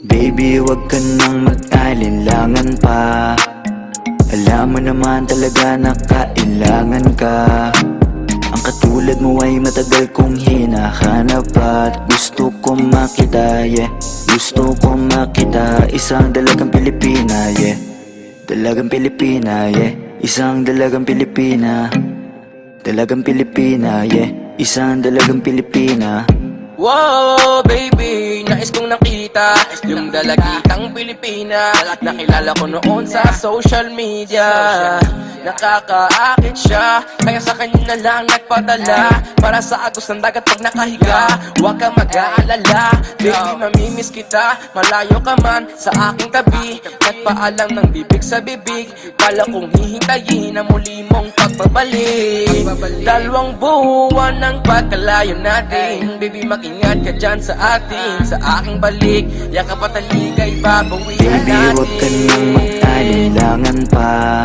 Baby, wag ka nang mag-alinlangan pa. Alam mo naman talaga na kailangan ka. Ang katulad mo ay matagal kong hinahanap at gusto kong makita, yeah. Gusto kong makita, isang dalagang Pilipina, yeah. Dalagang Pilipina, yeah. Isang dalagang Pilipina. Dalagang Pilipina, yeah. Isang dalagang Pilipina. Wow, baby, nais kong nakita yung dalagitang Pilipina. Nakilala ko noon sa social media. Nakakaakit siya, kaya sa kanya na lang nagpadala. Para sa agos ng dagat pag nakahiga, huwag ka mag-aalala. Baby, mamimiss kita, malayo ka man sa aking tabi. Nagpaalam ng bibig sa bibig, kala kong hihintayin ang muli mong pagbabalik. Dalawang buwan ng pagkalayo natin, baby, mag-ingat ka dyan sa atin. Sa aking balik, yakap at taligay babawihan Baby, natin. wag ka nang mag-alinlangan pa.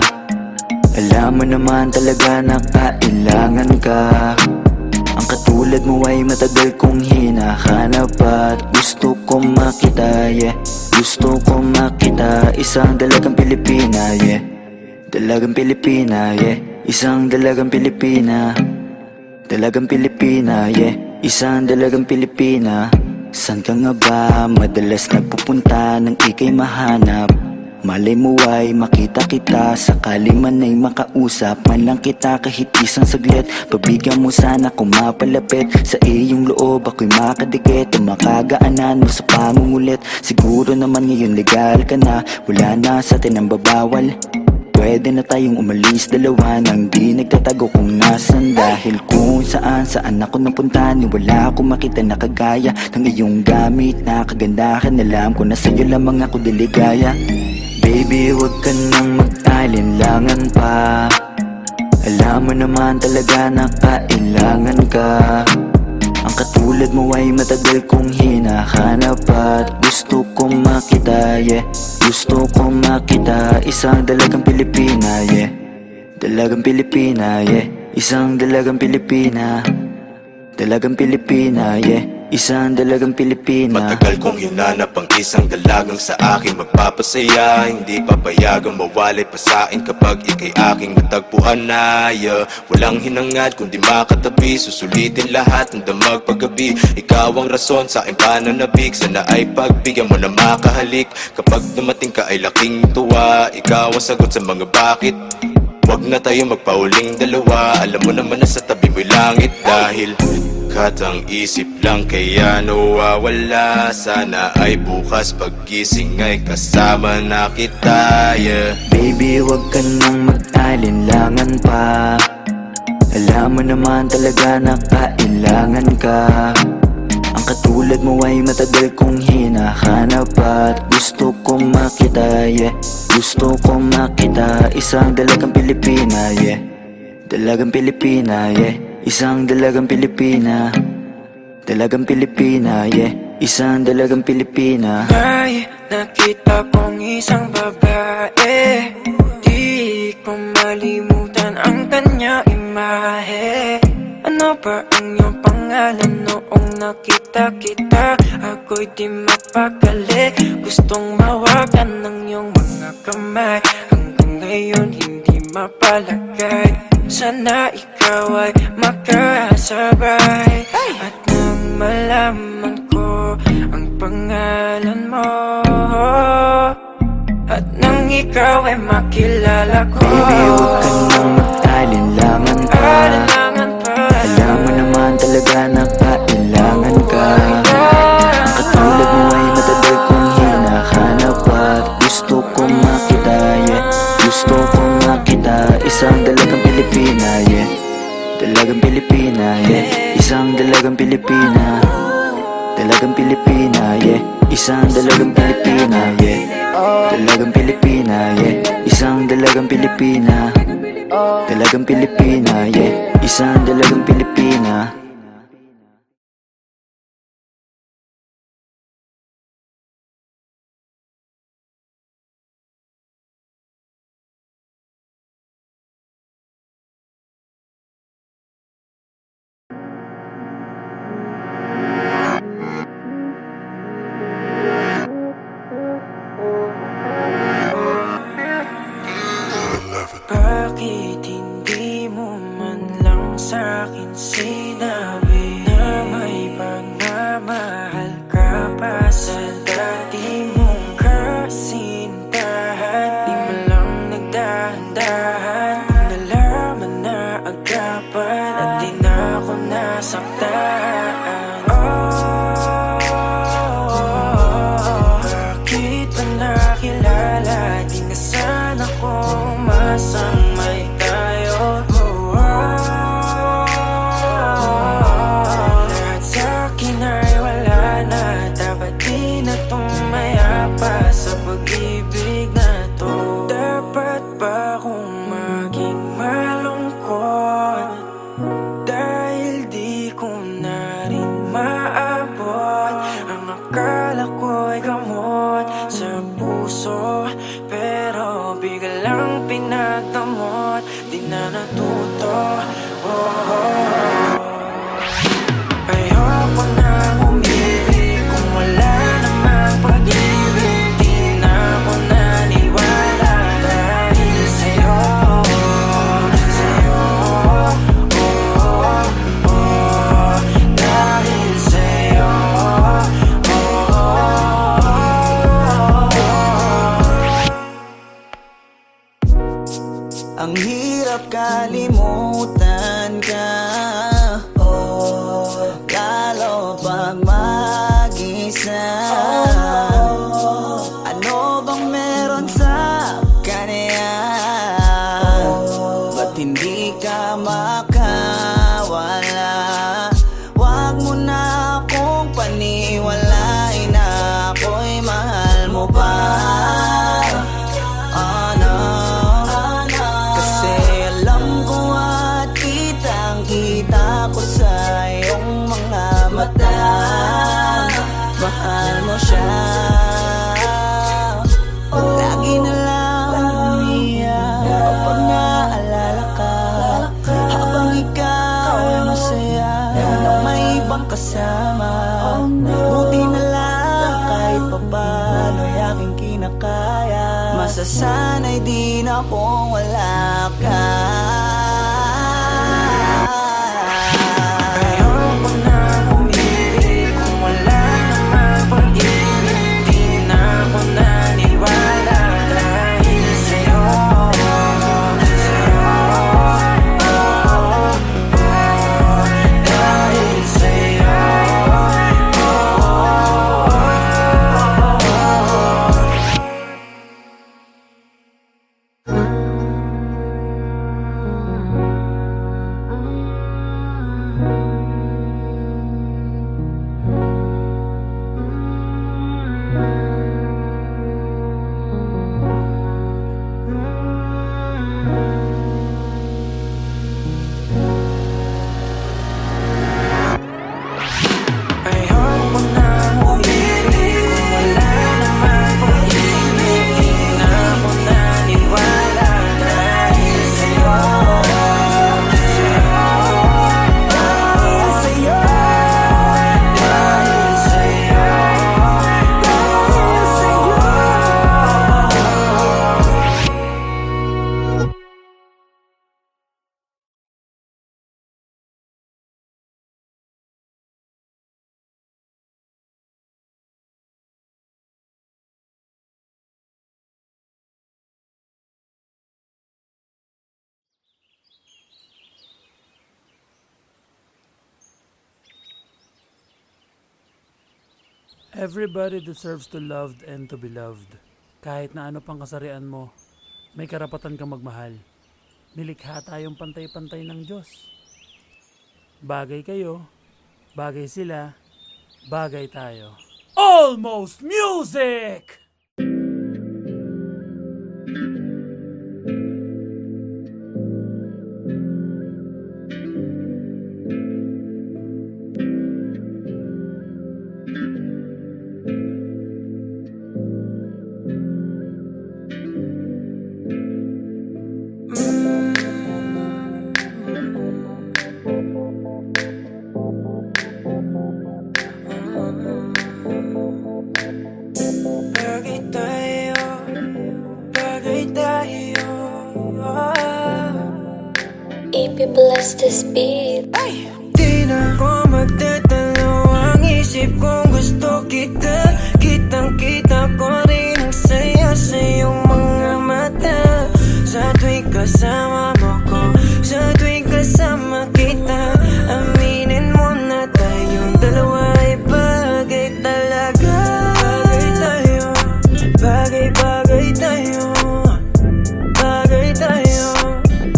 Alam mo naman talaga na kailangan ka. Ang katulad mo ay matagal kong hinahanap at gusto kong makita, yeah. Gusto kong makita, isang dalagang Pilipina, yeah. Dalagang Pilipina, yeah. Isang dalagang Pilipina. Dalagang Pilipina, yeah. Isang dalagang Pilipina. San ka nga ba madalas nagpupunta nang ika'y mahanap? Malay mo ay makita kita, sakali man ay makausap man lang kita kahit isang saglit. Pabigyan mo sana kung mapalapit, sa iyong loob ako'y makadikit. Ang makagaanan mo sa pangungulit, siguro naman ngayon legal ka na. Wala na sa atin ang babawal. Pwede na tayong umalis dalawa nang di nagtatago kung nasan. Dahil kung saan ako napunta, ni wala akong makita na kagaya ng iyong gamit na kagandahan. Alam ko na sa'yo lamang ako diligaya. Baby, wag ka nang mag-alinlangan pa. Alam mo naman talaga na kailangan ka. Ang katulad mo ay matagal kong hinahanap at gusto kong makita, yeah. Gusto kong makita, isang dalagang Pilipina, yeah. Dalagang Pilipina, yeah. Isang dalagang Pilipina. Dalagang Pilipina, yeah. Isang dalagang Pilipina. Matagal kong hinanap ang isang dalagang sa akin magpapasaya. Hindi papayagang mawalay pa sa'kin kapag ika'y aking natagpuan na, yeah. Walang hinangad kundi makatabi, susulitin lahat ng damag paggabi. Ikaw ang rason sa aking pananabik, sana ay pagbigyan mo na makahalik. Kapag dumating ka ay laking tuwa, ikaw ang sagot sa mga bakit. Wag na tayo magpauling dalawa, alam mo naman na sa tabi mo'y langit. Dahil katang isip lang kaya nawawala, sana ay bukas paggising ay kasama na kita, yeah. Baby, wag ka nang mag-alinlangan pa. Alam mo naman talaga na kailangan ka. Ang katulad mo ay matagal kong hinahanap at gusto kong makita, yeah. Gusto kong makita, isang dalagang Pilipina, yeah. Dalagang Pilipina, yeah. Isang dalagang Pilipina. Dalagang Pilipina, yeah. Isang dalagang Pilipina. May nakita kong isang babae, di ko malimutan ang kanya imahe. Ano ba ang iyong pangalan noong nakita kita? Ako'y di mapakali, gustong mawakan ng iyong mga kamay. Hanggang ngayon hindi mapalagay, sana ikaw ay makasabay. At nang malaman ko ang pangalan mo, at nang ikaw ay makilala ko, Baby, wag ka nang mag-alinlangan pa. Alam mo naman talaga na kailangan ka. Ang katulad mo ay matagal kong hinahanap at gusto kong makita, yeah. Gusto kong makita, isang dalagang Pilipina, yeah. Dalagang Pilipina, yeah. Isang dalagang Pilipina. Dalagang Pilipina, yeah. Isang dalagang Pilipina, yeah. Dalagang Pilipina, yeah. Isang dalagang Pilipina. Dalagang Pilipina, yeah. Isang dalagang Pilipina. minsan. Ano bang meron sa kanya? Ba't hindi ka makawala? Wag mo na akong paniwalain na ako'y mahal mo pa. Ano? Kasi alam ko at kitang-kita ko sa iyong mga mata. Mahal mo siya. Lagi na lang umiyak kapag naalala ka. Habang ikaw ay masaya na may ibang kasama. Buti na lang kahit papaano ay aking kinakaya. Masasanay din akong wala ka. Ayoko na umilit kung wala namang pag-ibig. Di na ako naniwala dahil sa'yo. Dahil sa'yo. Ayoko na umilit kung wala namang pag-ibig. Di na ako naniwala dahil sa'yo. Dahil sa'yo. Dahil sa'yo. Dahil sa'yo. Everybody deserves to loved and to be loved. Kahit na ano pang kasarian mo, may karapatan kang magmahal. Nilikha tayong pantay-pantay ng Diyos. Bagay kayo, bagay sila, bagay tayo. Almost Music! Bagay tayo, bagay tayo. EP bless this beat. Di na ako magdadalawang isip kung gusto kita. Kitang-kita ko rin ang saya sa iyong mga mata. Sa tuwing kasama mo ko, sa tuwing kasama kita, aminin mo na tayong dalawa ay bagay talaga. Bagay tayo, bagay-bagay tayo. Bagay tayo,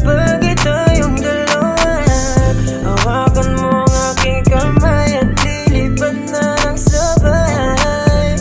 bagay tayong dalawa. Hawakan mo ang aking kamay at lilipad na ng sabay.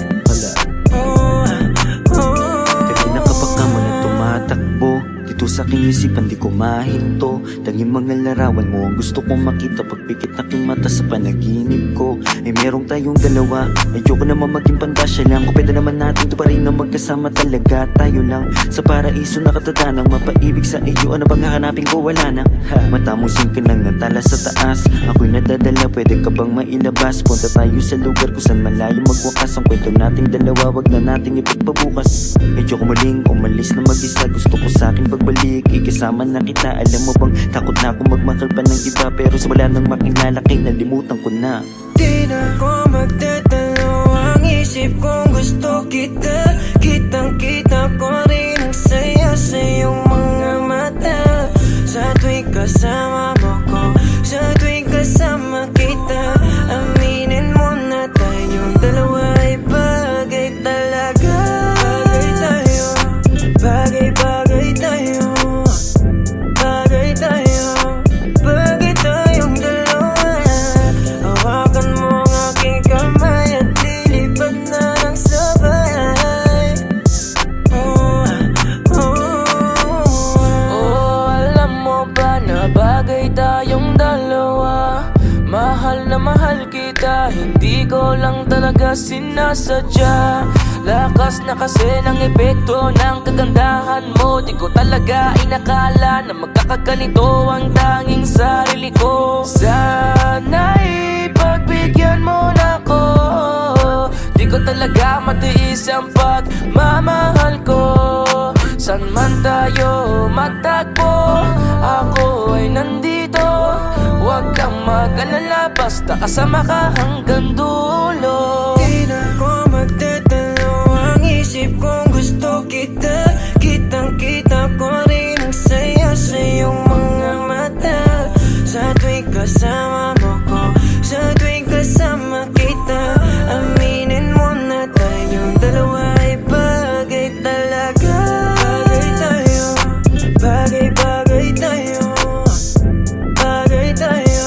Kanina kapag ka mo na tumatakbo dito sa aking isipan di ko mahinto. Tanging mga larawan mo ang gusto kong makita. Pagpikit na aking mata sa panaginip ko ay merong tayong dalawa. Ayoko naman maging pandasya lang. Kung pwede naman natin to pa rin na magkasama talaga. Tayo lang sa paraiso nakatatanang mapaibig sa iyo. Ano bang hahanapin ko? Wala na. Mata mo singkin lang natala sa taas. Ako'y nadadala, pwede ka bang mailabas? Punta tayo sa lugar kung saan malayo magwakas. Ang kwento nating dalawa, wag na nating ipagpabukas. Ayoko muling umalis na mag-isa. Gusto ko sa akin pagbalik, ikasama na kita. Alam mo bang takot na akong magmahal pa ng iba. Pero sa wala nang makilala kay nalimutan ko na. Di na ako magdadalawang isip kung gusto kita. Kitang-kita ko rin ang saya sa iyong mga mata. Sa tuwing kasama mo ko, sa tuwing kasama kita, aminin mo na tayong dalawa mahal kita, hindi ko lang talaga sinasadya. Lakas na kasi ng epekto ng kagandahan mo. Di ko talaga inakala na magkakaganito ang tanging sarili ko. Sana'y pagbigyan mo na ko. Di ko talaga matiis ang pagmamahal ko. San man tayo magtagpo, ako ay nandito. Huwag kang mag-alala, basta kasama ka hanggang dulo. Di na ko magdadalo ang isip kong gusto kita. Kitang-kita ko rin ang saya sa iyong mga mata. Sa tuwing kasama mo ko, sa tuwing kasama kita, aminin mo na tayong dalawa ay bagay talaga. Bagay tayo, bagay-bagay tayo. Bagay tayo,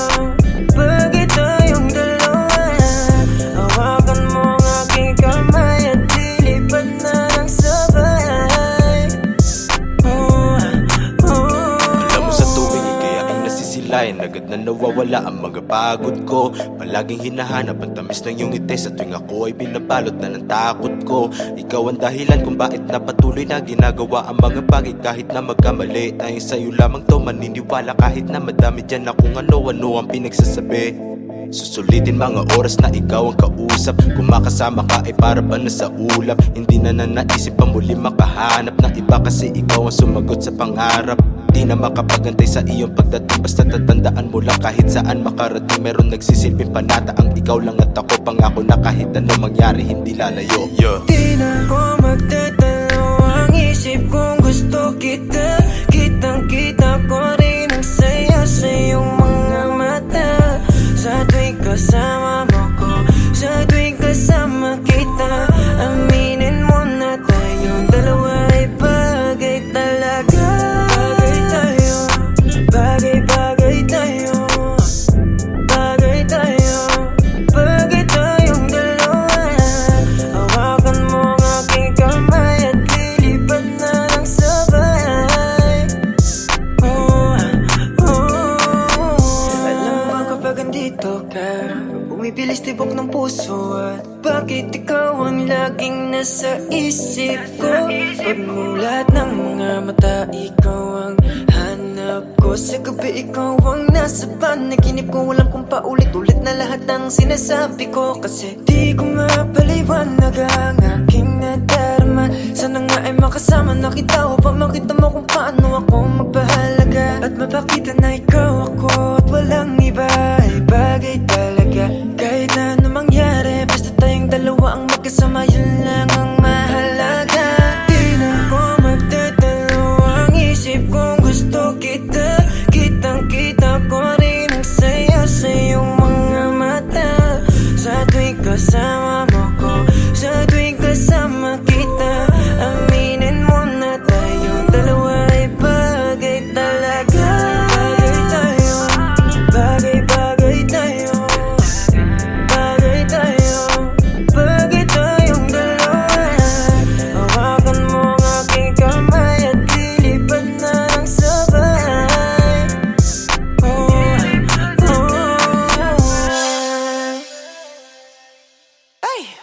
bagay tayong dalawa. Hawakan mo ang aking kamay at lilipad na lang sabay. Alam mo sa tuwing ikaya ay nasisilayan, agad na nawawala ang mga pagod ko. Palaging hinahanap ang tamis ng iyong ngiti sa tuwing ako ay binabalot na ng takot ko. Ikaw ang dahilan kung bakit napatuloy na ginagawa ang mga bagay kahit na magkamali. Ay sa'yo lamang to maniniwala kahit na madami dyan na kung ano-ano ang pinagsasabi. Susulitin mga oras na ikaw ang kausap. Kung makasama ka ay para ba na sa ulap. Hindi na naisip pa muli makahanap ng iba kasi ikaw ang sumagot sa pangarap. Di na makapagantay sa iyong pagdating, basta tatandaan mo lang kahit saan makarating. Meron nagsisilbing panata ang ikaw lang at ako. Pangako na kahit ano mangyari hindi lalayo. Di na ko magdadalo ang isip kong gusto kita. Kitang-kita ko rin ang saya sa iyong mga mata. Sa tuwing kasama mo ko, sa tuwing kasama kita, aminin mo na tayong dalawa ay bagay talaga. Bagay tayo, bagay-bagay tayo. Bagay tayo, bagay tayong dalawa. Hawakan mo ang aking kamay at lilipad na lang sabay. Alam mo kapag andito ka, bumibilis tibok ng puso. At bakit ikaw ang laging nasa isip ko? Pagmulat ng mga mata, ikaw ang hanap ko. Sa gabi ikaw ang nasa panaginip ko. Alam kong paulit-ulit na lahat ng sinasabi ko. Kasi di ko mapaliwanag ang aking nadarama. Sana nga ay makasama na kita upang makita mo kung paano ako magpahalaga. At mapakita na ikaw ako at walang iba ay bagay talaga. Kahit na ano mangyari, basta tayong dalawa ang magkasama, yun lang ang mahalaga. Di na ko magdadalo ang isip kong gusto kita. Kitang-kita ko rin ang saya sa iyong mga mata. Sa tuwing kasama mo ko, sa tuwing kasama kita, aminin mo na tayong dalawa ay bagay talaga. Bagay tayo, bagay-bagay tayo. Bagay tayo, bagay tayong dalawa. Hawakan mo ang aking kamay at lilipad na lang sabay. Ay!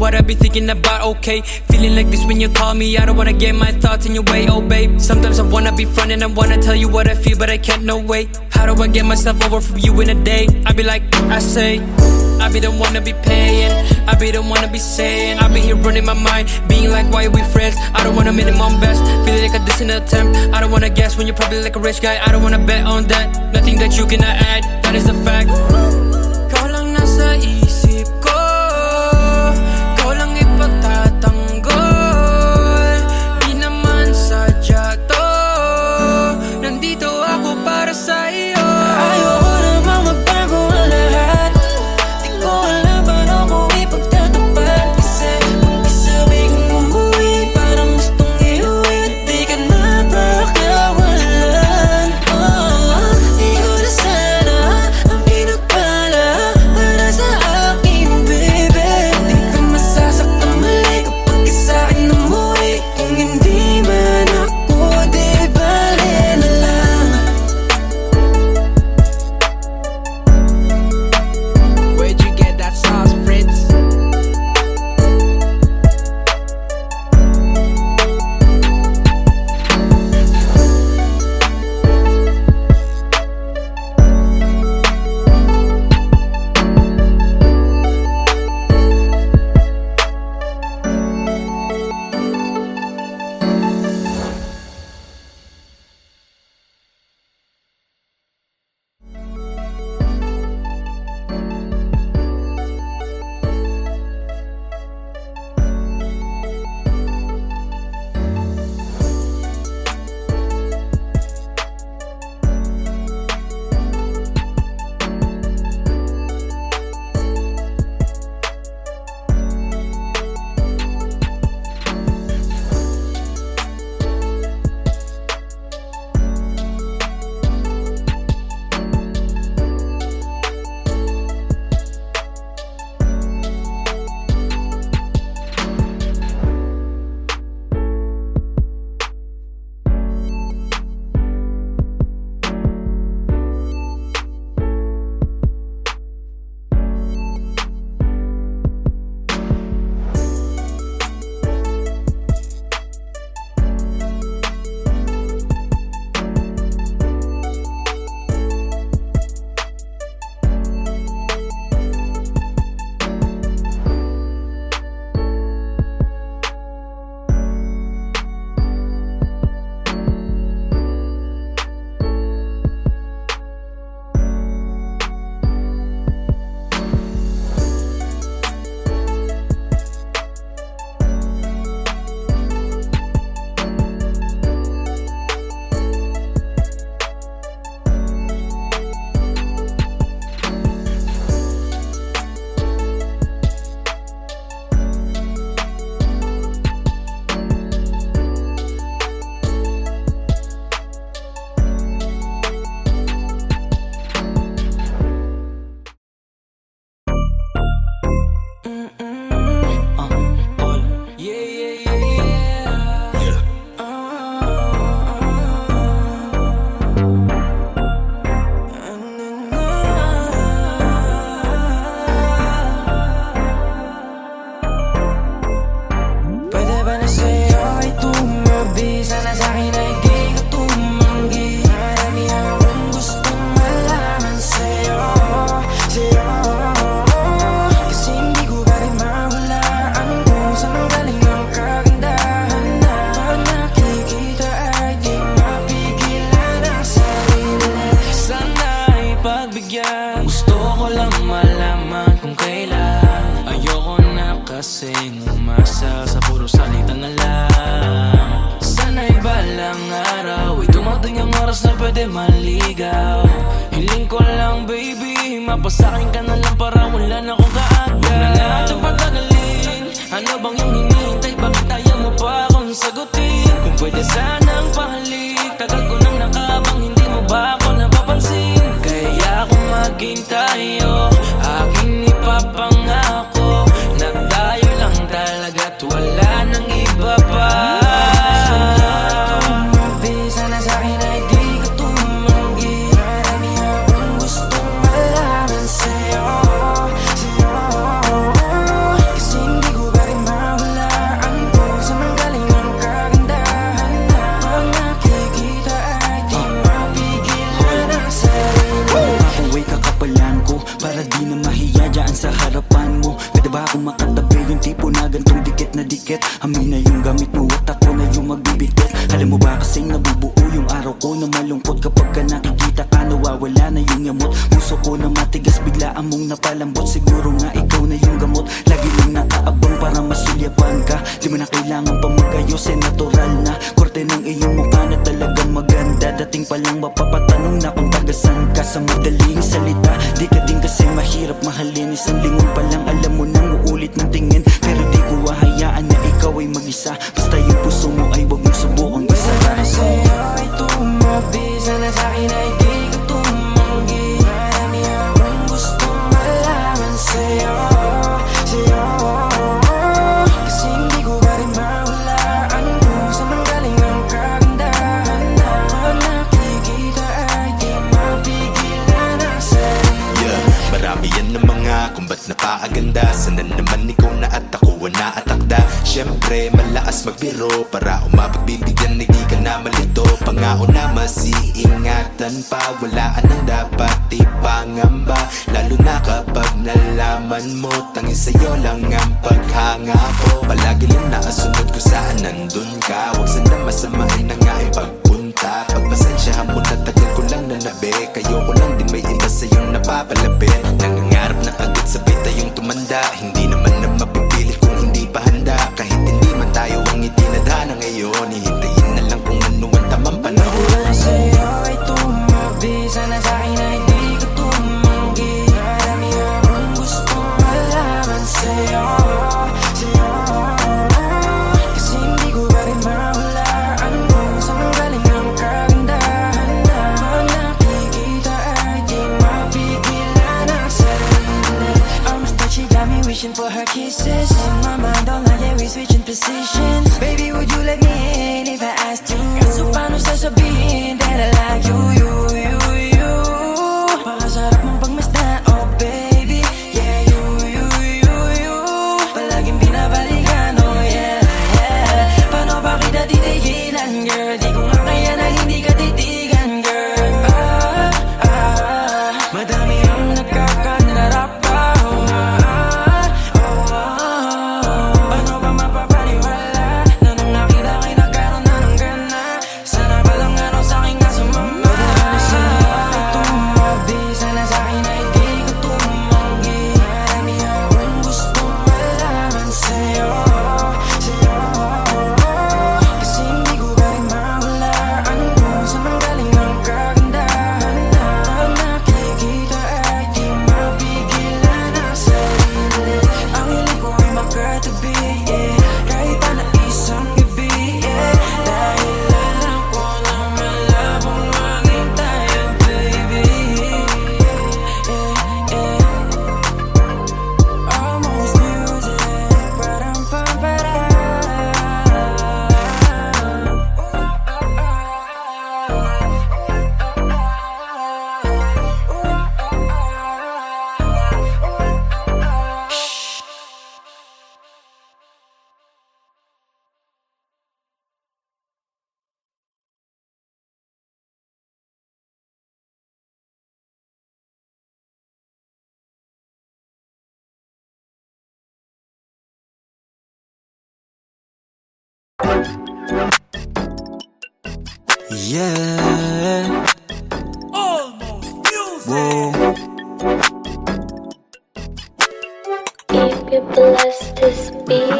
what I be thinking about, okay. Feeling like this when you call me, I don't wanna get my thoughts in your way, oh babe. Sometimes I wanna be front and I wanna tell you what I feel, but I can't, no way. How do I get myself over from you in a day? I be like, I say, I be the one to be paying, I be the one to be saying, I be here running my mind, being like, why are we friends? I don't wanna minimum best, feeling like a decent attempt. I don't wanna guess when you're probably like a rich guy. I don't wanna bet on that, nothing that you cannot add, that is a fact. Ikaw lang nasa isip ko, ikaw lang ipagtatanggol. Di naman sadya to, nandito ako para sa iyo. Ayoko namang magbago ang lahat. Di ko alam paano ko ipagtatapat. Kasi kung isabi kong umuwi, parang gustong iuwi at di ka na pakawalan. Di ko na sana ang pinagpala para sa akin, baby. Di ka masasaktan mali kapag sa'kin umuwi. Kung hindi man ako, di bale na lang. Where'd you get that sauce, Fritz? Pwede ba na sa'yo ay tumabi? Sana sa'kin ay di ka tumanggi. Marami akong gustong malaman sa'yo, sa'yo. Kasi hindi ko pa rin mahulaan kung saan ang galing ang kagandahan na pag nakikita ay di mapigilan ang sarili. Sana ipagbigyan, gusto ko lang malaman kung kailan. Ayoko na kasing umasa sa puro salita na lang. Sana'y balang araw ay dumating ang oras na pwede maligaw. Hiling ko lang baby, mapasakin ka na lang para wala na akong kaagaw. Huwag na natin pagkagaling, ano bang yung hinihintay? Bakit ayaw mo pa akong sagutin? Kung pwede sanang pahalik, tagal ko nang nakabang, hindi mo ba ako napapansin? Kaya kung maging tayo, aking ipapangako na tayo lang talaga't wala nang iba pa. Tumabi, sana sa'kin ay di ka tumanggi. Marami akong gustong malaman sa'yo, sa'yo. gantong dikit na dikit. Amin na yung gamit mo at ako na yung magbibigit. Alam mo ba kasing nabubuo yung araw ko na malungkot kapag ka nakikita ka nawawala na yung yamot. Puso ko na matigas biglaan mong napalambot. Siguro nga ikaw na yung gamot. Lagi lang nakaabang para masulyapan ka. Di mo na kailangan pa magayos, eh natural na korte ng iyong mukha na talagang maganda. Dating pa lang mapapatanong na kung tagasan ka. Sa madaling salita, di ka din kasi mahirap mahalin. Isang lingon pa lang alam mo nang uulit ng tingin. Pero di ko hahayaan na ikaw ay mag-isa. Basta yung puso mo ay wag mong subukang isara. Sa'yo ay tumabi, sana sa'kin ay di ka tumanggi. Marami akong gustong malaman sa'yo, sa'yo. Kasi hindi ko pa rin mahulaan kung saan manggaling ang kagandahan na pag nakikita ay di mapigilan ang sarili. Yeah, marami yan na mga kung ba't napaaganda. Sana naman ikaw na at ako na atakda. Siyempre malakas magbiro para umabot bibigyan na di ka na malito. Pangako na masiingatan pa, walaan ang dapat ipangamba. Lalo na kapag nalaman mo tanging sa'yo lang ang paghanga ko. Palagi lang nakasunod ko saan nandun ka. Huwag sana masamain na nga ang pagpunta. Pagpasensyahan mo na tagal ko lang nanabi. Kayo ko lang din may iba sa'yong napapalapit. Nangangarap na agad sabay tayong tumanda. Hindi naman na mapipilit kung hindi pa handa. Kahit hindi man tayo ang itinadhana ngayon, hihintayin na lang kung ano ang tamang panahon. Wala sa'yo ay tumabi, sana sa'kin ay di ka tumanggi. Marami akong gustong malaman sa'yo, sa'yo. Kasi hindi ko pa rin mahulaan kung saan manggaling ang kagandahan na pag nakikita ay di mapigilan ang sarili. She got me wishing for her kisses. In my mind all night, yeah, we switching positions. Baby, would you let me in if I asked you? Kaso paano sasabihin that I like you, you, you, you? Pakasarap mong pagmasdan, oh baby. Yeah, you, you, you, you. Palaging binabalikan, oh yeah, yeah. Paano ba kita titigilan, girl? Di ko nga kaya na hindi ka titigan, girl. Madami ang nagkakanarap. Yeah. Almost music. Whoa. If you bless this beat.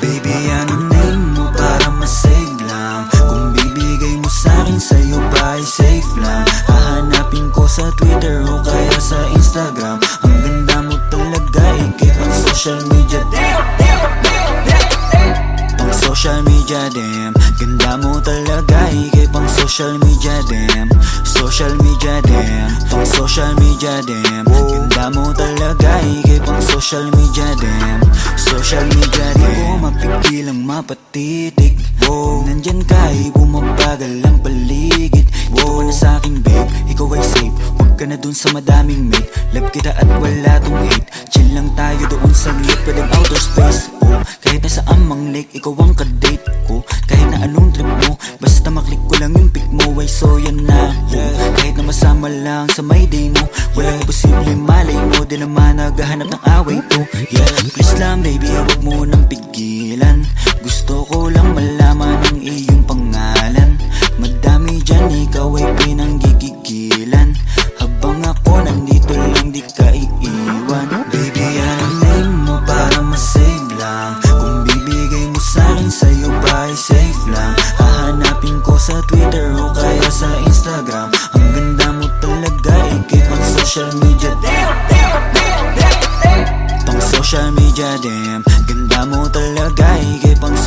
Baby, anong name mo para masave lang? Kung bibigay mo sa'kin, sa'yo ba ay safe lang? Hahanapin ko sa Twitter o kaya sa Instagram. Ang ganda mo talaga, ikit ang social media. Pang social media, damn. Ganda mo talaga, ikit pang social media, damn. Social media, damn. Pang social media, damn. Ganda mo talaga, ikit pang social media, damn. Social media, damn. Di ko mapigil ang mapatitig. Nandyan ka, bumabagal ang paligid. Ikaw na sa'king babe, ikaw ay safe. Huwag ka na dun sa madaming mate. Love kita at wala tong hate. Chill lang tayo doon sa lip, pwedeng outer space. Kahit nasa amang lake, ikaw ang kadate ko. Kahit na anong trip mo, basta maklik ko lang yung pic mo. Ay so yan na ako. Kahit na masama lang sa may day mo, walang imposible malay mo. Di naman naghahanap ng away to. Yeah, please lang baby, huwag mo nang pigil.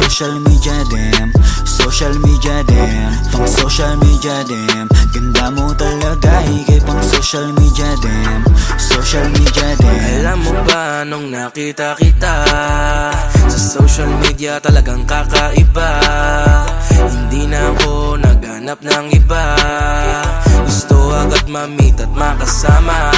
social media dem, social media dem, pang social media dem. Ganda mo talaga, ikay pang social media dem, social media dem. Alam mo ba nung nakita kita sa social media talagang kakaiba. Hindi na ako naghanap ng iba, gusto agad ma-meet at makasama.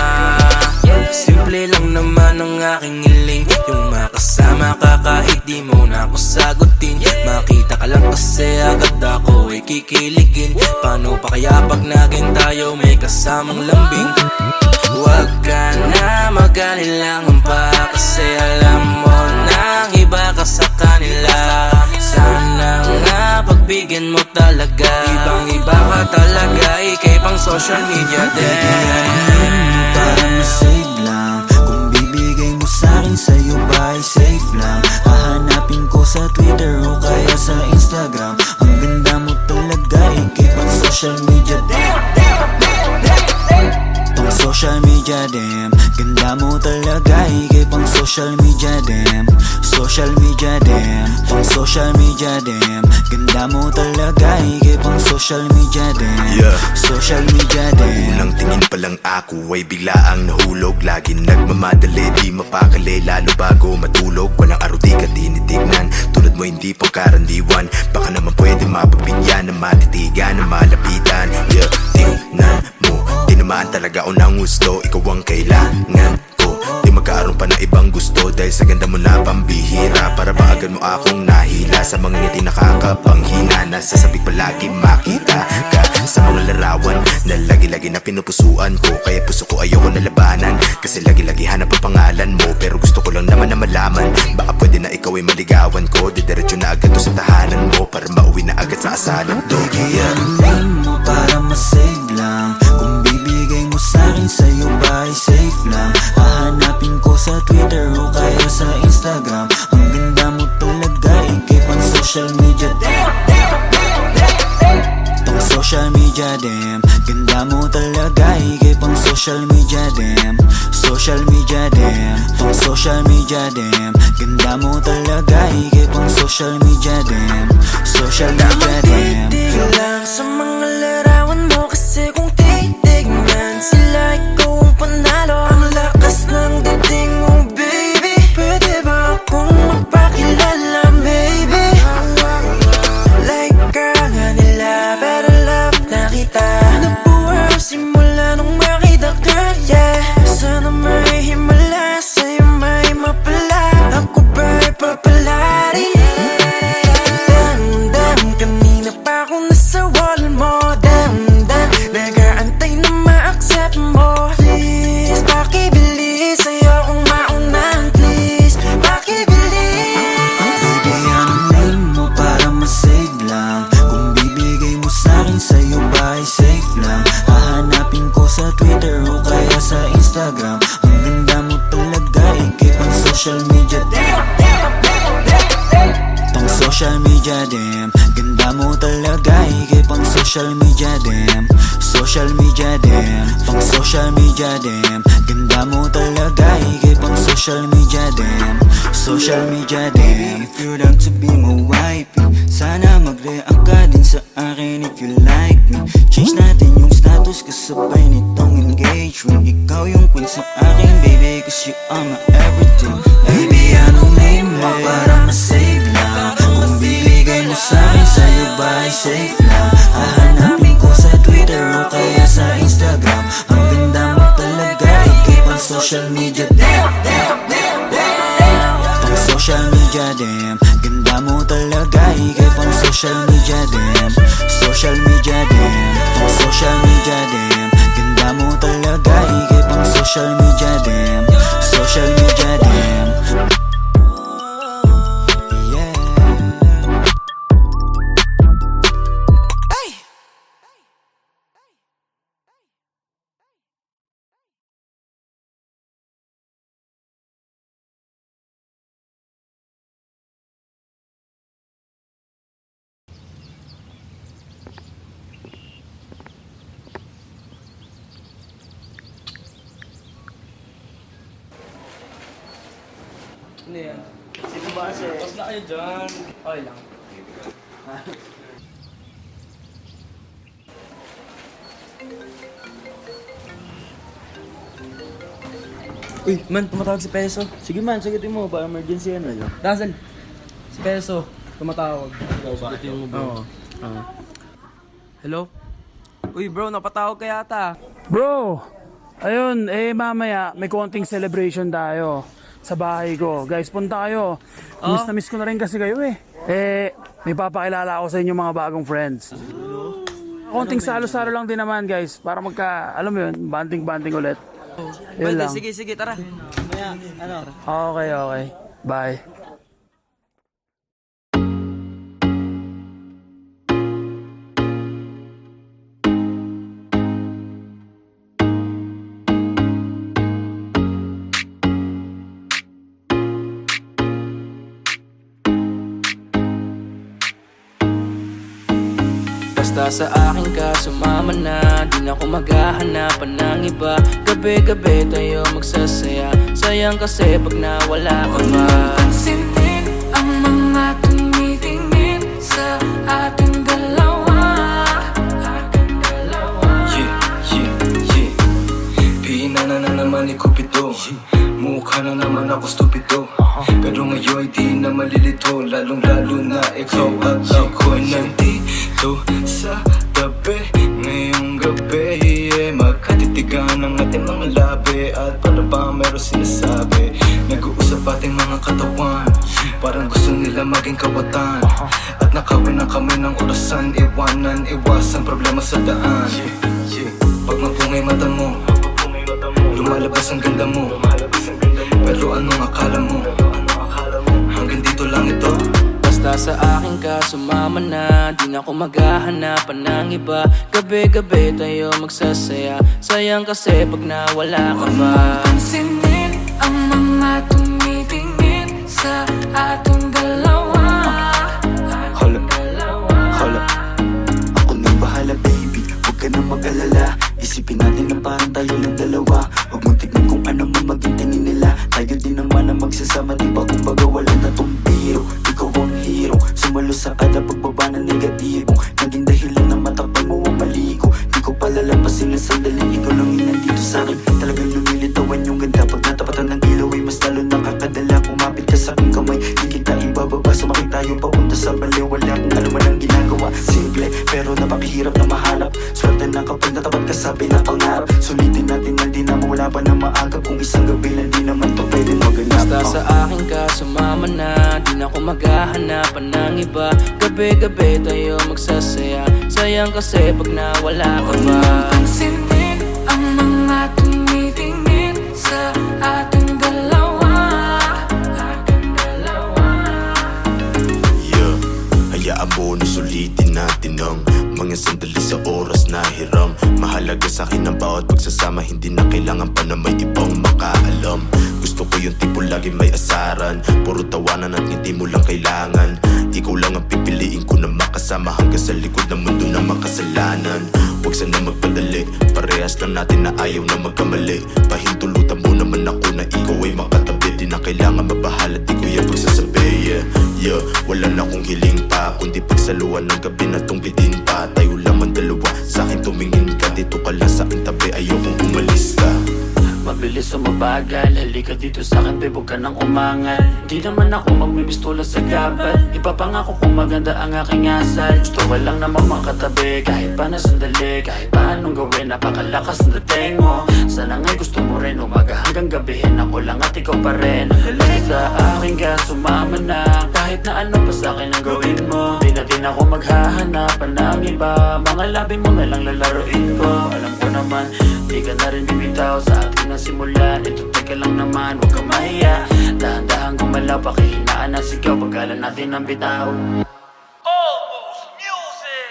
Simple lang naman ang aking hiling, yung makasama ka kahit di mo na ako sagutin. Makita ka lang kasi agad ako ay kikiligin. Paano pa kaya pag naging tayo may kasamang lambing? Huwag ka na mag-alilangan pa, kasi alam mo nang iba ka sa kanila. Sana nga pagbigyan mo talaga, ibang iba ka talaga, ikay pang social media din. Para masave lang, kung bibigay mo sa'kin sa'yo ba ay safe lang. Hahanapin ko sa Twitter o kaya sa Instagram. Ang ganda mo talaga, ikay pang social media dem, pang social media dem. Ganda mo talaga, ikay pang social media dem, social media dem, pang social media dem. Ganda mo talaga, ikay pang social media dem, Yeah. social media dem. Unang tingin pa lang ako ay bigla ang nahulog. Lagi nagmamadali, di mapakali, lalo bago matulog. Walang araw di ka tinitignan, tulad mo hindi pangkarandiwan. Baka naman pwede mapagbigyan, na matitigan, na malapitan. Yeah, tingnan mo, tinamaan talaga ako ng gusto. Ikaw ang kailangan ko, di magkaroon pa ng ibang gusto. Dahil sa ganda mo na pambihira, para ba agad mo akong nahila. Sa mga ngiti nakakapanghina, nasasabik palagi makita ka sa mga larawan na lagi-lagi na pinupusuan ko. Kaya puso ko ayoko na labanan, kasi lagi-lagi hanap ang pangalan mo. Pero gusto ko lang naman na malaman, baka pwede na ikaw ay maligawan ko. Didiretso na agad to sa tahanan mo, para mauwi na agad sa asalan to. Yeah. Name mo para masave lang, kung bibigay mo sa'kin sa'yo ba ay safe lang. Hahanapin ko sa Twitter o kaya sa Instagram. Ang ganda mo talaga, ikay pang social media dem, pang social media dem. Ganda mo talaga, ikay pang social media dem, social media dem, pang social media dem. Ganda mo talaga, ikay pang social media dem, social media dem. Titig lang sa mga larawan mo, kasi kung titignan sila, ikaw ang panalo. Ang lakas ng dating mo, baby. Pwede ba akong magpakilala, baby? Like ka nga nila, pero love na kita. Nabuhay simula nung makita ka, yeah. Sana may himala, sa'yo may mapala. Ako ba'y papalari? Damdam, kanina pa ako nasa wall mo. Damdam, nag-aantay na ma-accept mo. Please, pakibilis, ayokong maunahan. Please, pakibilis. Bigyan ang name mo para masave lang, kung bibigay mo sa'kin sa'yo ba ay safe lang. Hahanapin ko sa Twitter o kaya sa Instagram. Ang ganda mo talaga, ikay pang social media dem, pang social media dem. Ganda mo talaga, ikay pang social media dem, social media dem, pang social media dem. Ganda mo talaga, ikay pang social media dem, social media dem. If you're down to be my wife, sana mag-react ka din sa akin if you like me. Change natin yung status kasabay nitong engagement. Ikaw yung queen sa akin, baby, cause you are my everything. Baby, anong name mo para masave lang, kung bibigay mo sa'kin sa'yo ba ay safe lang. Hahanapin ko sa Twitter o kaya sa Instagram. Ang ganda mo talaga, ikay pang social media dem, pang social media dem. Ganda mo talaga, ikay pang social media dem, social media dem, pang social media dem. Ganda mo talaga, ikay pang social media dem, social media dem. Yeah. Ano yan? Sino ba Tapos na kayo dyan. Okay lang. Uy, man, tumatawag si Peso. Sige man, sagutin mo. Ba emergency ano yun? Dazzle, si Peso, tumatawag. Sagutin mo bro. Oo. Hello? Uy bro, napatawag ka yata. Bro, ayun, mamaya may konting celebration tayo sa bahay ko. Guys, punta kayo. Miss na miss ko na rin kasi kayo may papakilala ako sa inyo mga bagong friends. Konting salo-salo lang din naman guys, para alam mo yun, banding-banding ulit. Yun lang. Sige, tara. Okay. Bye. Basta sa akin ka sumama na, di na ako maghahanapan ng iba. Gabi-gabi tayo magsasaya, sayang kasi pag nawala ka ba. Pansinin ang mga tumitingin sa ating dalawa. Pinana na naman ni Cupido, mukha na naman ako stupido. Pero ngayon di na malilito, lalong-lalo na ikaw at ako'y nandito sa tabi. Ngayong gabi, magkatitigan ang ating mga labi. At para ba meron sinasabi, nag-uusap ating mga katawan, parang gusto nila maging kawatan. At nakawin na kami ng orasan, iwanan, iwasan problema sa daan. Pag mapungay mata mo, lumalabas ang ganda mo. Pero anong akala mo? Hanggang dito lang ito. Basta sa akin ka sumama na, di na ako maghahanapan ng iba. Gabi-gabi tayo magsasaya, sayang kasi pag nawala ka ba. Pansinin ang mga tumitingin sa ating dalawa. Hala, ako nang bahala baby, huwag ka nang mag-alala. Isipin natin na parang tayo lang dalawa. Huwag mong tignan kung ano man maging tingin nila. Tayo din naman ang magsasama, di ba? Kumbaga wala na tong biro. Ikaw ang hero, sumalo sa kada pagbaba ng negatibong naging dahilan na matakpan mo ang mali ko. Di ko palalampasin ng sandali, ikaw lang yung nandito sa'kin. Talagang lumilitawan yung ganda. Pag natapatan ng ilaw ay mas lalo nakakadala. Kumapit ka sa'king kamay, di kita ibababa. Sumakit tayo papunta sa baliw, wala kung ano man ang ginagawa. Simple, pero napakahirap na mahanap. Swerte na kapag natapat ka sa pinapangarap. Sulitin natin na di na mawala pa na maagap. Kung isang gabi lang di naman to pwede maganap. Basta sa akin ka sumama na, di na ako maghahanapan ng iba. Gabi-gabi tayo magsasaya, sayang kasi pag nawala ka ba. Pansinin ang mga tumitingin sa ating dalawa. Yeah, hayaan mo na sulitin natin ang mga sandali sa oras na hiram. Mahalaga sa akin ang bawat pagsasama, hindi na kailangan pa na may ibang makaalam. Gusto ko yung tipo lagi may asaran, puro tawanan at hindi mo lang kailangan. Ikaw lang ang pipiliin ko na makasama hanggang sa likod ng mundo na makasalanan. Huwag sana magpadali, parehas lang natin na ayaw na magkamali. Pahintulutan mo naman ako na ikaw ay makatabi. Di na kailangan mabahala, di ko yung pagsasabi. Yeah, wala na akong hiling pa, kundi pagsaluhan ng gabi na tong bitin pa. Tayo lamang dalawa, sa'kin tumingin ka, dito ka lang sa'king tabi, ayokong umalis ka. Mabilis o mabagal, halika dito sa'kin, babe, huwag ka nang umangal. Di naman ako magmimistula sa gabal, ipapangako kung maganda ang aking asal. Gusto ko lang naman makatabi, kahit pa na sandali. Kahit pa anong gawin, napakalakas ng dating mo. Sana nga'y gusto mo rin, umaga hanggang gabihin. Ako lang at ikaw pa rin. Halika sa akin ka, sumama na. Kahit na ano pa sa'kin ang gawin mo, di na din ako maghahanapan ng iba. Mga labi mo na lang lalaroin ko. Alam ko naman, di ka na rin bibitaw sa akin na simulan. Ito teka lang naman, huwag ka mahiya. Dahan-dahan gumalaw, pakihinaan ang sigaw, pagkala natin ang bitaw.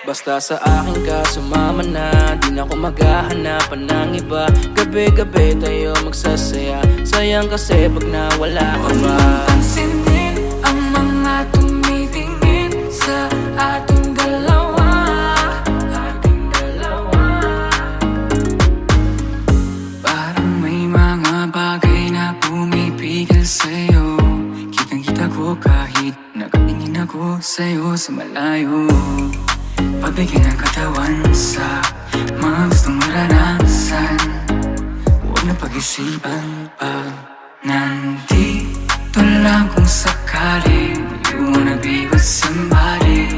Basta sa akin ka sumama na, di na ako maghahanapan ng iba. Gabi-gabi tayo magsasaya, sayang kasi pag nawala ka ba. Pansinin ang mga tumitingin sa ating dalawa. Parang may mga bagay na pumipigil sa'yo. Kitang-kita ko kahit ako sa'yo sa malayo. Pabigyan ng katawan sa mga gustong maranasan. Huwag na pag-isipan pag nandito lang kung sakali. You wanna be with somebody.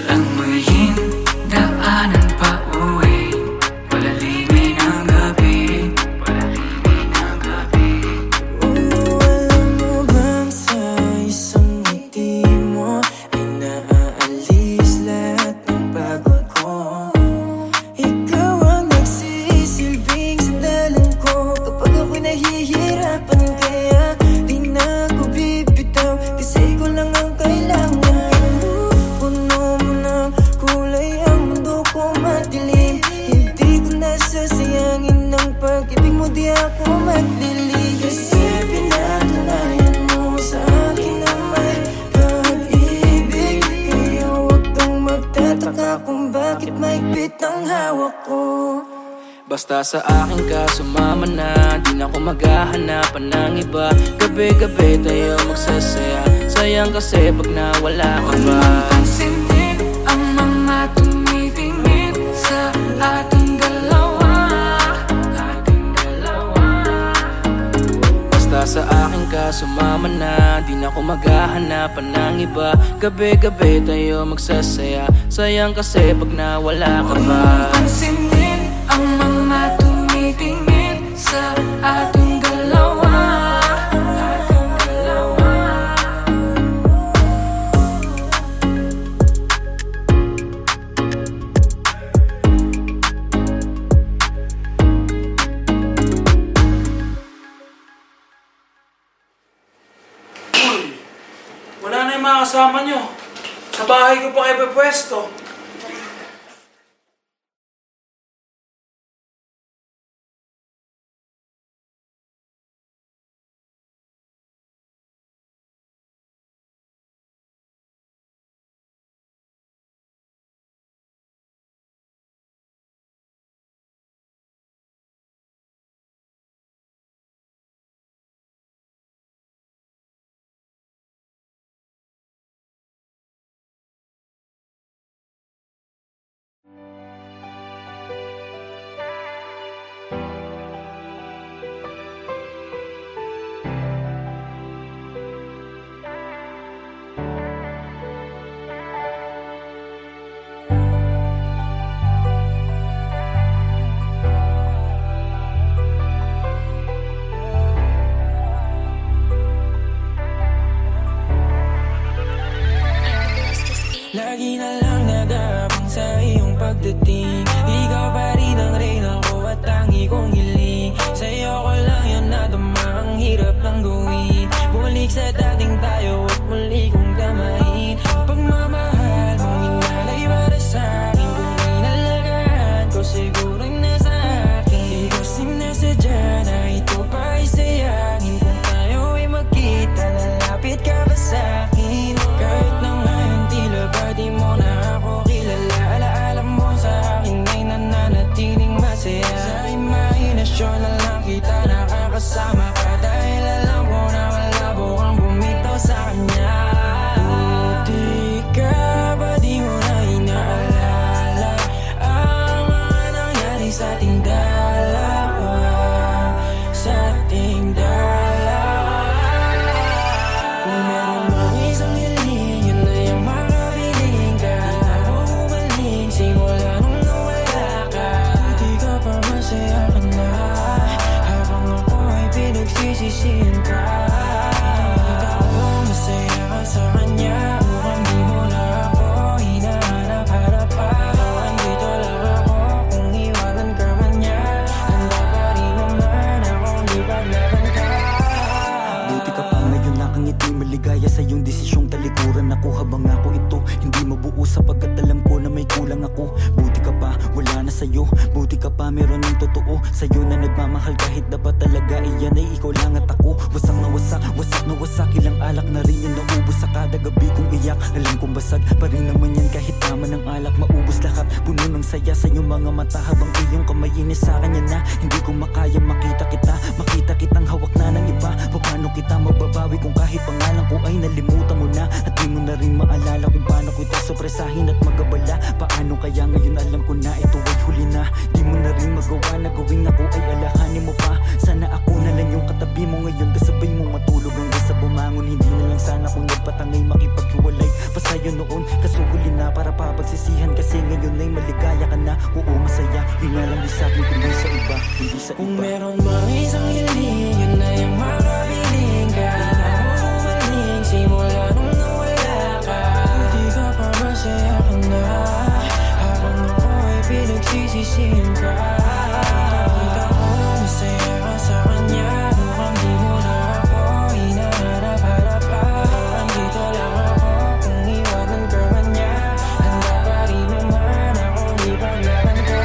Langoyin daanan pa uwi. Palalimin ang gabi. Alam mo bang sa isang ngiti mo ay naaalis lahat ng pagod ko. Ikaw ang nagsisilbing sandalan ko kapag ako'y nahihirapan. Kaya di na ako bibitaw kasi ikaw lang ang kailangan. Puno mo ng kulay ang mundo ko madilim. Hindi ko nasasayangin ng pag-ibig mo, di ako maglilig. Kasi pinatunayan mo sa akin na may pag-ibig. Kaya huwag kang magtataka kung bakit mahigpit ang hawak ko. Basta sa akin ka sumama na, di na ako maghahanapan ng iba. Gabi-gabi tayo magsasaya, sayang kasi pag nawala ka ba. Pansinin ang mga tumitingin sa ating dalawa. Basta sa akin ka sumama na, di na ako maghahanapan ng iba. Gabi-gabi tayo magsasaya, sayang kasi pag nawala ka ba. Pansinin ang mga tumitingin sa ating dalawa. Uy, wala na yung mga kasama nyo. Sa bahay ko pa kayo pwesto. Lagi na lang nag-aabang sa iyong pagdating. Ikaw pa rin ang reyna ko at tangi kong hiling. Sa'yo ko lang yan nadama, ang hirap lang gawin. Bumalik sa dating tayo at muli kong damahin. Pagmamahal mong inalay para sa'kin, kung inalagaan ko siguro nasa akin. Di kasi nasadya na ito pa ay sayangin. Kung tayo ay magkita, lalapit ka ba sa'kin? Kahit na ngayon tila ba di mo na ako kilala, alaala mo sa akin ay nananatiling masaya. Sa imahinasyon na lang kita nakakasama ka, dahil alam ko na malabo kang bumitaw sa kang ngiti, maligaya sa iyong desisyong talikuran ako. Habang ako ito, hindi mabuo sapagkat alam ko na may kulang ako. Buti ka pa, wala na sa'yo. Buti ka pa, meron ng totoo sa'yo na nagmamahal kahit dapat talaga iyan ay ikaw lang at ako. Wasak na wasak, wasak na wasak, ilang alak na rin yung naubos sa kada gabi kong iyak. Alam kong basag pa rin naman yan kahit tama ng alak. Maubos lahat, puno ng saya sa iyong mga mata. Habang iyong kamay inis sa kanya na hindi ko makaya makita kita. Makita kitang hawak na ng iba. Paano kita mababawi kung kahit pangalan ko ay nalimutan mo na. At di mo na rin maalala kung paano ko ito sopresahin at magabala. Paano kaya ngayon alam ko na ito ay huli na. Di mo na rin magawa na gawing ako ay alahanin mo pa. Sana ako na lang yung katabi mo ngayon, kasabay mo matulog hanggang sa bumangon. Hindi na lang sana kung nagpatangay makipaghiwalay pa sa'yo noon. Kaso huli na para papagsisihan kasi ngayon ay maligaya ka na. Oo masaya, yun nga lang di sa'kin kundi sa iba, hindi sa Kung iba. meron mang isang hiling, yun na yung makabiling ka. Di na mo umaling simula nung nawala ka. Di ka pa masaya ka na, habang ako ay pinagsisisihan ka. Kita ko masaya ka sa kanya, mukhang di mo na ako hinaharap-harapan. Dito lang ako kung iwanan ka man niya, handa pa rin naman akong ipaglaban ka.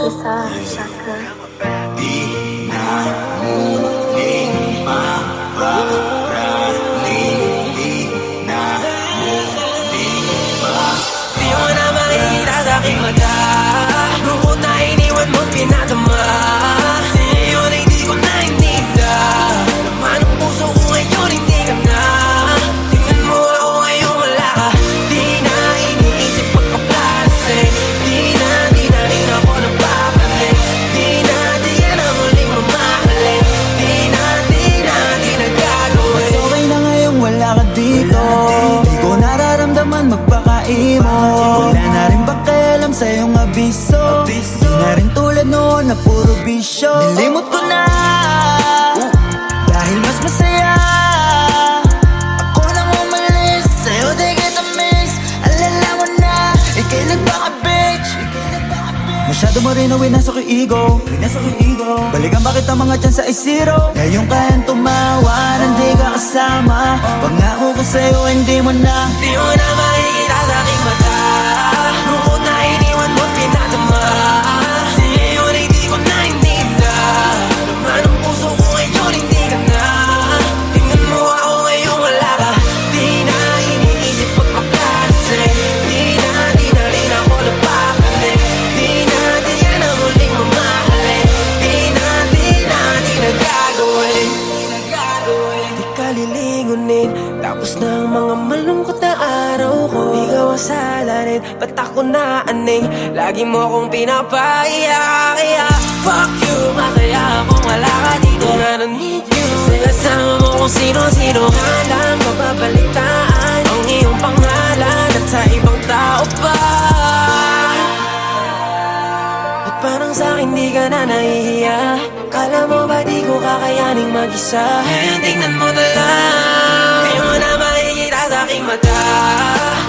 Kusa, Shaka. Di mo na makikita sa aking mata, lungkot na iniwan mo't pinadama. Sa'yo na hindi ko naiintinda, laman ang puso ko ngayon hindi ka na. Tingnan mo ako ngayon wala ka, di na iniisip pagpaplalasing. Di na rin ako napapalik. Di na muling mamahalin. Di na gagawin. Mas okay na ngayong wala ka dito. Di ko nararamdaman magpakaimo. Wala na rin pakialam sa iyong abiso. Di na rin tulad noon na puro bisyo. Nilimot ko na dahil mas masaya ako nang umalis. Sa'yo di kita miss. Alala mo na ika'y nagpaka-bitch. Masyado mo rin ang winasok yung ego. Balikan bakit ang mga chance ay zero. Ngayon kayang tumawa, hindi ka kasama. Pangako ko sa'yo, hindi mo na. Di mo na makikita sa aking mata, lungkot na iniwan mo't pinadama. Sa'yo na hindi ko naiintinda, laman ang puso ko ngayon hindi ka na. Tingnan mo ako ngayon wala ka, di na iniisip pagpaplalasing. Di na rin ako napapalik. Di na muling mamahalin. Di na gagawin. Di ka lilingunin, tapos na ang mga malungkot na araw ko. Ikaw ang salarin, ba't ako naaning? Lagi mo akong pinapaiyak. Kaya fuck you, masaya akong wala ka dito. I don't need you, kasi kasama mo kung sino-sino. Nga lang mapapalitaan ang iyong pangalan at sa ibang tao pa. At parang sa'kin di ka na nahihiya. Kala mo ba di ko kakayaning mag-isa? Ngayon tingnan mo na lang, di mo na makikita sa aking mata,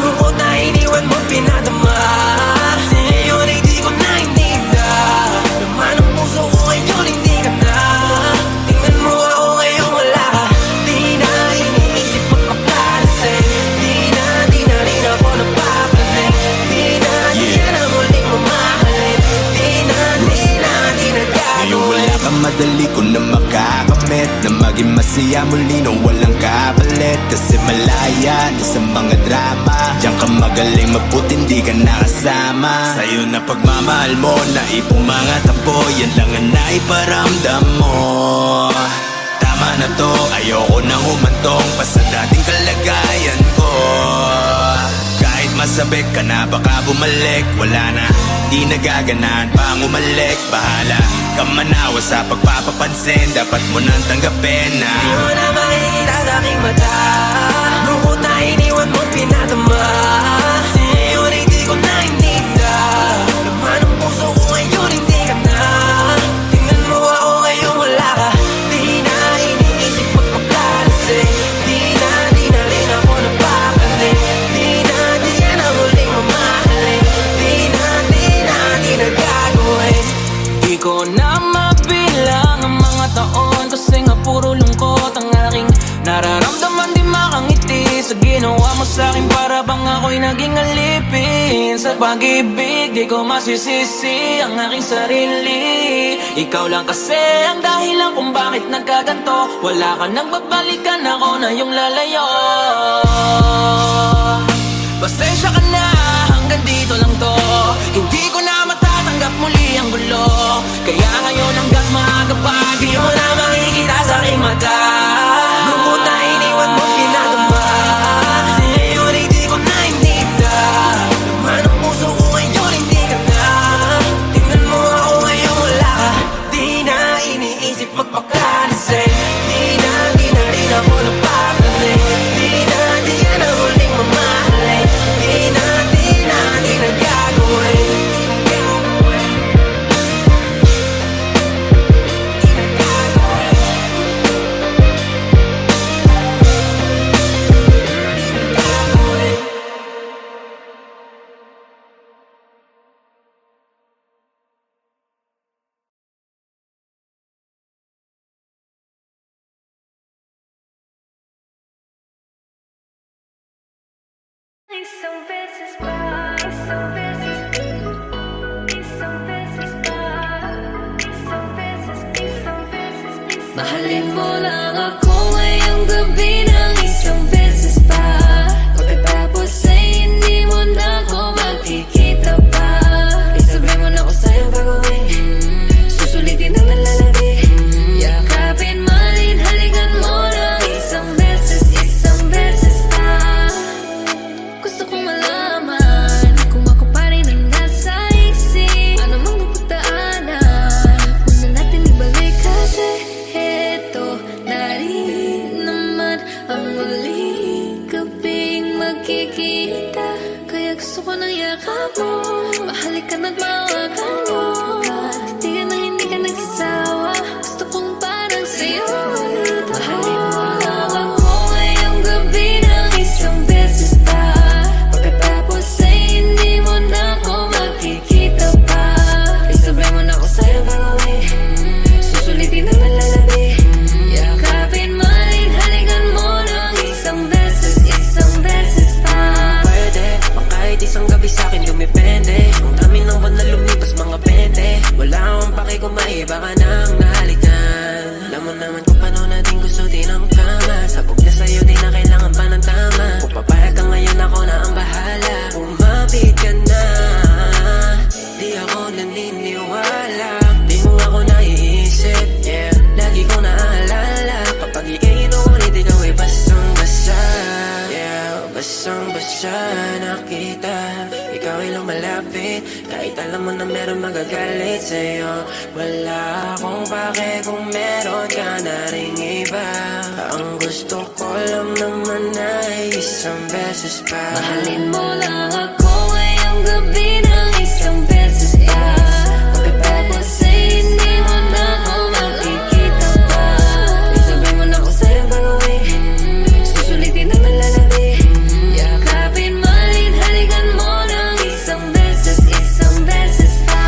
lungkot na iniwan mo't pinadama. Sa'yo na hindi ko naiintinda, laman ang puso ko ngayon hindi ka na. Tingnan mo ako ngayon wala ka, di na iniisip pagpaplalasing. Di na rin ako napapanik. Di na muling mamahalin. Di na Ngayon wala ka, madali ko na makakamit na Maging masaya muli nang walang kapalit. Kasi malaya na sa mga drama. Diyan ka magaling mabuti, hindi ka nakasama. Sa'yo na pagmamahal mo, naipong mga tampo. Yan lang ang naiparamdam mo. Tama na to, ayoko nang humantong pa sa dating kalagayan ko. Kahit masabik ka na baka bumalik, wala na, di nagaganahan pang umalik. Bahala ka manawa sa pagpapapansin, dapat mo nang tanggapin na Di mo na makikita sa aking mata. Lungkot na iniwan mo pinadama. Ngayon hindi ko na ininda. Laman ang puso ko ngayon hindi ka na. Tingnan mo ako ngayon wala ka. Di na iniisip magpapalasin. Di na rin ako napapalin. Di yan ang huling mamahalin. Di na gagawin. Di ko na mabilang ang mga taon, kasi nga puro lungkot ang aking nararamdaman. Di makangiti sa ginawa mo sa'kin, para bang ako'y naging alipin sa pag-ibig. Di ko masisisi ang aking sarili. Ikaw lang kasi ang dahilan kung bakit nagkaganto. Wala ka nang babalikan, ako na yung lalayo. Pasensya ka na, hanggang dito lang to. Hindi ko na matatanggap muli ang gulo. Kaya ngayon hanggang maaga pa, di mo na makikita sa aking mata. Lungkot na iniwan mo pinadama. Ngayon hindi ko na ininda. Laman ang puso ko ngayon hindi ka na. Tingnan mo ako ngayon wala ka. Di na iniisip magpakalisin. Di na rin ako napapalin. Di yan ang huling mamahalin. Di na gagawin. Isang beses pa, isang beses, isang beses pa, isang beses, isang beses, mahalin mo lang ako ngayong gabi ng isang beses pa. Pagkatapos ay hindi mo na ako makikita pa. Isabihin mo na ako sa'yo gagawin. Susulitin ang nalalabi. Yakapin, malin, halikan mo ng isang beses pa. Gusto kong malaman kung ako pa rin ang nasa isip. Ano mang napagdaanan, huwag na natin ibalik. Kasi eto na rin naman ang muling gabing magkikita. Kaya gusto ko ng yakap mo, mahalikan at mawakan mo. Hindi ka nagsasawa, gusto kong parang sa'yo. Mahalin mo lang ako ngayong gabi ng isang beses pa. Pagkatapos ay hindi mo na ako makikita pa. Isabay mo na ako sa'yo gagawin. Susulitin ang nalalabi. Yakapin, malin, halikan mo ng isang beses pa. Pwede, bang kahit isang gabi sa'kin dumipende. Ang dami ng buwan na lumipas mga pente. Wala akong pake kung maiba ka nang nahalikan. Alam mo naman kung paano natin gusto din ang kama. Sabog na sa'yo di na kailangan pa ng tama. Kung papayag ka ngayon ako na ang bahala. Umapit ka na, di ako naniniwala. Di mo ako naiisip, yeah. Lagi ko naaalala kapag ika'y inuulit, ikaw ay basang-basa. Yeah, basang-basa nakita. Ikaw ay lumalapit, kahit alam mo na meron magagalit sa'yo. Wala akong pake kung meron ka na ring iba. Ang gusto ko lang naman ay isang beses pa. Mahalin mo lang ako ngayong gabi ng isang beses pa. Pagkatapos ay hindi mo na ako makikita pa. Isabay mo na ako sa'yo gagawin. Susulitin ang nalalabi. Yakapin, malin, halikan mo ng isang beses pa.